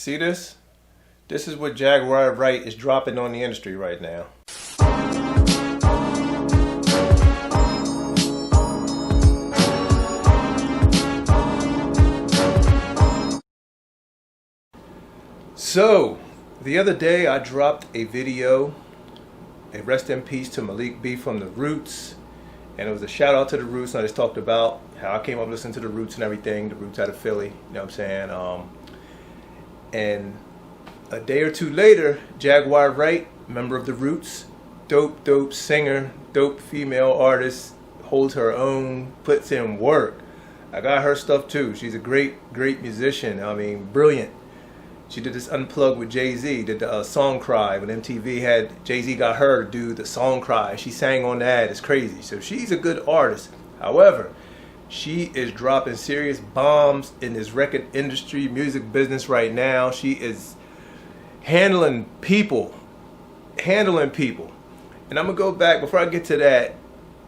See this? This is what Jaguar Wright is dropping on the industry right now. So, the other day I dropped a video, a rest in peace to Malik B from the Roots, and it was a shout out to the Roots. And I just talked about how I came up listening to the Roots and everything, the Roots out of Philly, you know what I'm saying? And a day or two later, Jaguar Wright, member of the Roots, dope singer, dope female artist, holds her own, puts in work. I got her stuff too. She's a great musician. I mean, brilliant. She did this Unplugged with Jay-Z, did the Song Cry when MTV had, Jay-Z got her to do the Song Cry. She sang on that. It's crazy. So she's a good artist. However, she is dropping serious bombs in this record industry, music business right now. She is handling people. And I'm going to go back, before I get to that,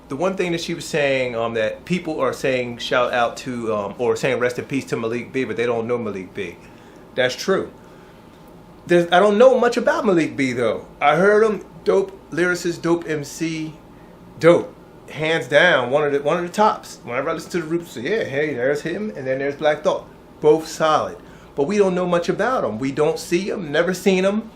the one thing that she was saying, that people are saying shout out to, or saying rest in peace to Malik B, but they don't know Malik B. That's true. I don't know much about Malik B though. I heard him, dope lyricist, dope MC, dope. Hands down, one of the tops. Whenever I listen to the Roots, yeah, hey, there's him, and then there's Black Thought. Both solid. But we don't know much about him. We don't see him, never seen him.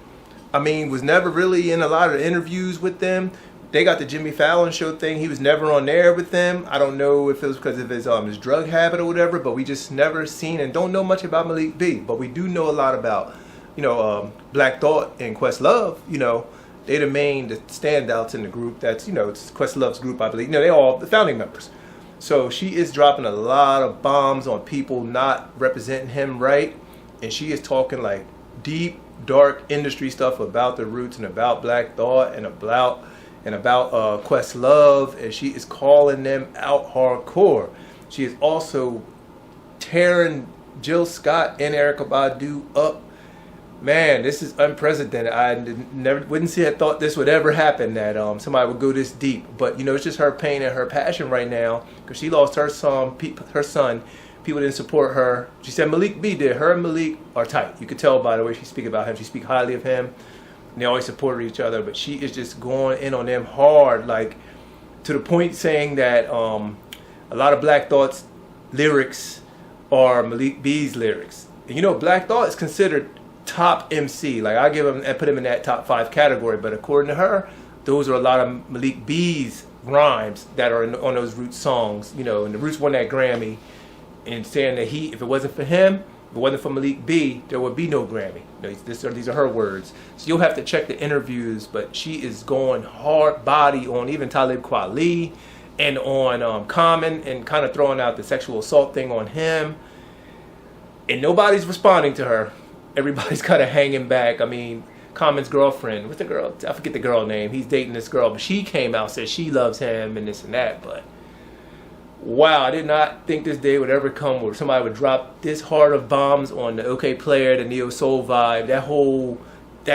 I mean, was never really in a lot of interviews with them. They got the Jimmy Fallon show thing. He was never on there with them. I don't know if it was because of his drug habit or whatever, but we just never seen and don't know much about Malik B. But we do know a lot about, Black Thought and Questlove. They the standouts in the group. That's, it's Questlove's group, I believe. They all the founding members. So she is dropping a lot of bombs on people not representing him right. And she is talking like deep, dark industry stuff about the Roots and about Black Thought and about Questlove, and she is calling them out hardcore. She is also tearing Jill Scott and Erykah Badu up. Man, this is unprecedented. I wouldn't have thought this would ever happen, that somebody would go this deep. But it's just her pain and her passion right now, because she lost her son. People didn't support her. She said Malik B did. Her and Malik are tight. You could tell by the way she speaks about him. She speaks highly of him. And they always supported each other, but she is just going in on them hard, like to the point saying that a lot of Black Thought's lyrics are Malik B's lyrics. And Black Thought is considered top MC. Like I put him in that top 5 category, but according to her, those are a lot of Malik B's rhymes that are on those Roots songs. And the Roots won that Grammy, and saying that if it wasn't for him, if it wasn't for Malik B, there would be no Grammy. These are her words. So you'll have to check the interviews, but she is going hard body on even Talib Kweli and on Common, and kind of throwing out the sexual assault thing on him. And nobody's responding to her. Everybody's kind of hanging back. I mean, Common's girlfriend, what's the girl? I forget the girl name. He's dating this girl, but she came out and said she loves him and this and that. But wow, I did not think this day would ever come where somebody would drop this hard of bombs on the Okayplayer, the Neo Soul Vibe. That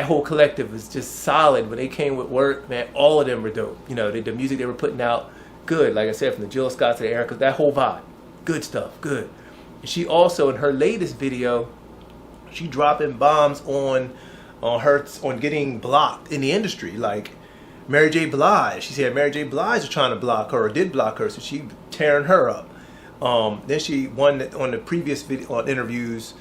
whole collective was just solid. When they came with work, man, all of them were dope. The music they were putting out, good. Like I said, from the Jill Scott to the Erykah, that whole vibe, good stuff, good. And she also, in her latest video, she dropping bombs on getting blocked in the industry, like Mary J Blige. She said Mary J Blige was trying to block her, or did block her, so she tearing her up. Then she won on the previous video interviews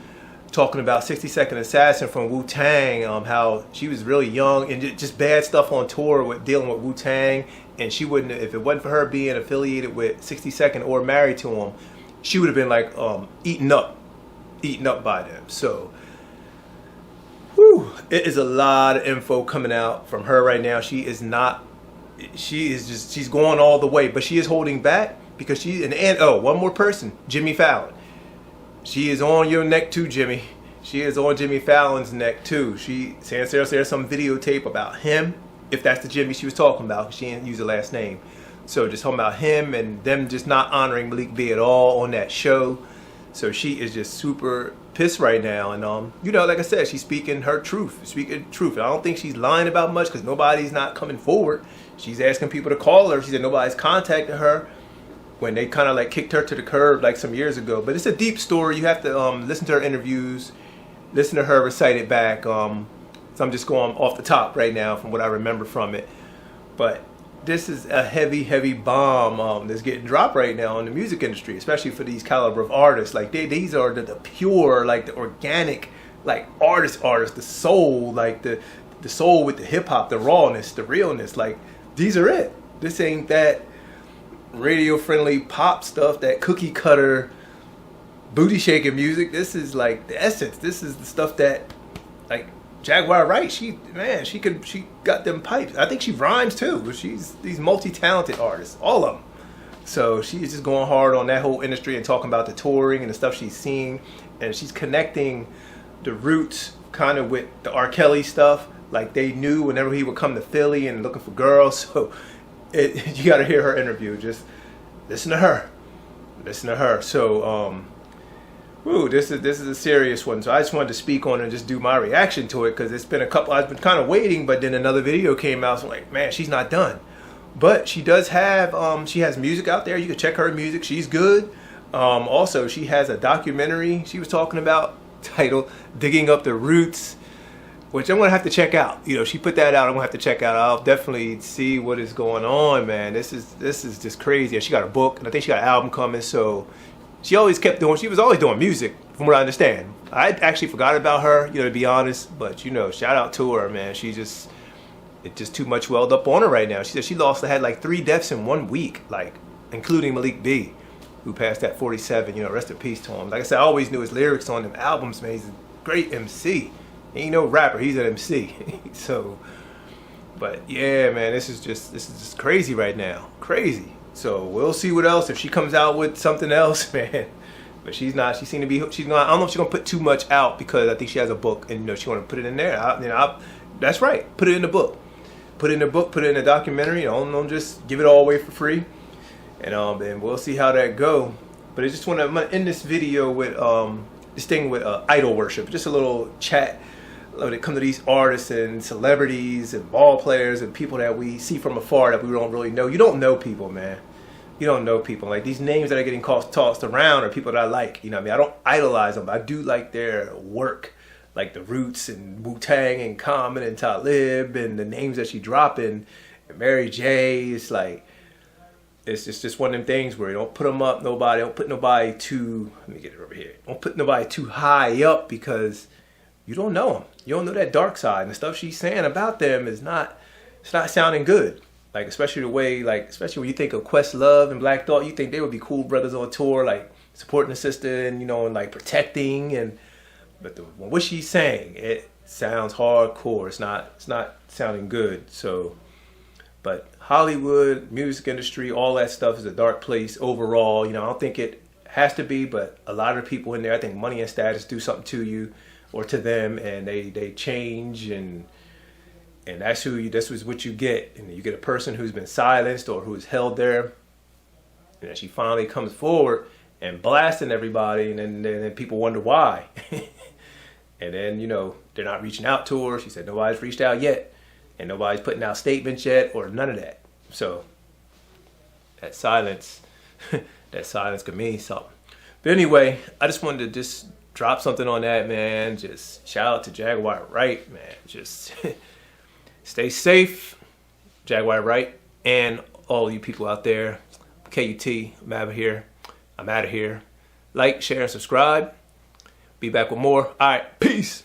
talking about 60 Second Assassin from Wu-Tang, how she was really young and just bad stuff on tour with dealing with Wu-Tang, and she wouldn't, if it wasn't for her being affiliated with 60 Second or married to him, she would have been like eaten up by them. So it is a lot of info coming out from her right now. She's going all the way, but she is holding back because one more person, Jimmy Fallon. She is on your neck too, Jimmy. She is on Jimmy Fallon's neck too. There's some videotape about him, if that's the Jimmy she was talking about. She didn't use the last name. So just talking about him and them just not honoring Malik B at all on that show. So she is just super pissed right now, and like I said, she's speaking her truth. And I don't think she's lying about much, because nobody's not coming forward. She's asking people to call her. She said nobody's contacted her when they kind of like kicked her to the curb like some years ago. But it's a deep story. You have to listen to her interviews listen to her recite it back. So I'm just going off the top right now from what I remember from it. But this is a heavy, heavy bomb that's getting dropped right now in the music industry, especially for these caliber of artists. Like these are the pure, like the organic, like artists, the soul, like the soul with the hip hop, the rawness, the realness. Like these are it. This ain't that radio friendly pop stuff, that cookie cutter booty shaking music. This is like the essence. This is the stuff that, like, Jaguar Wright, she got them pipes. I think she rhymes too. She's these multi-talented artists, all of them. So she's just going hard on that whole industry and talking about the touring and the stuff she's seeing, and she's connecting the roots kind of with the R. Kelly stuff. Like they knew whenever he would come to Philly and looking for girls. So you got to hear her interview. Just listen to her. Listen to her. So this is a serious one. So I just wanted to speak on it and just do my reaction to it, because it's been a couple. I've been kind of waiting, but then another video came out. So I'm like, man, she's not done. But she does have she has music out there. You can check her music. She's good. Also, she has a documentary she was talking about titled "Digging Up the Roots," which I'm gonna have to check out. You know, she put that out. I'm gonna have to check out. I'll definitely see what is going on, man. This is just crazy. And she got a book, and I think she got an album coming. So she always kept doing. She was always doing music, from what I understand. I actually forgot about her, you know, to be honest. But you know, shout out to her, man. It's just too much welled up on her right now. She said she had like 3 deaths in 1 week, like including Malik B, who passed at 47. You know, rest in peace to him. Like I said, I always knew his lyrics on them albums, man. He's a great MC. He ain't no rapper, he's an MC. So, but yeah, man, this is just crazy right now. Crazy. So we'll see what else, if she comes out with something else, man. But she's not. She seemed to be. She's not. I don't know if she's gonna put too much out, because I think she has a book, and you know she want to put it in there. That's right. Put it in the book. Put it in the book. Put it in the documentary. Don't just give it all away for free. And we'll see how that go. But I just want to end this video with this thing with idol worship. Just a little chat when it comes to these artists and celebrities and ball players and people that we see from afar that we don't really know. You don't know people, man. You don't know people. Like these names that are getting tossed around are people that I like. You know what I mean? I don't idolize them, but I do like their work. Like the Roots and Wu-Tang and Common and Talib and the names that she dropping, and Mary J. It's like, it's just one of them things where you don't put them up, don't put nobody too, let me get it over here. Don't put nobody too high up, because you don't know them. You don't know that dark side, and the stuff she's saying about them it's not sounding good. Like especially the way, like especially when you think of Questlove and Black Thought, you think they would be cool brothers on tour, like supporting the sister and, you know, and like protecting, and but what she's saying, it sounds hardcore. It's not sounding good. So, but Hollywood, music industry, all that stuff is a dark place overall. You know, I don't think it has to be, but a lot of the people in there, I think money and status do something to you or to them, and they change, and that's what you get. And you get a person who's been silenced or who's held there, and then she finally comes forward and blasting everybody, and then people wonder why. And then, you know, they're not reaching out to her. She said nobody's reached out yet, and nobody's putting out statements yet, or none of that. So that silence could mean something. But anyway, I just wanted to just drop something on that, man. Just shout out to Jaguar Wright, man. Just stay safe, Jaguar Wright, and all you people out there. KUT, I'm out of here. Like, share, and subscribe. Be back with more. All right, peace.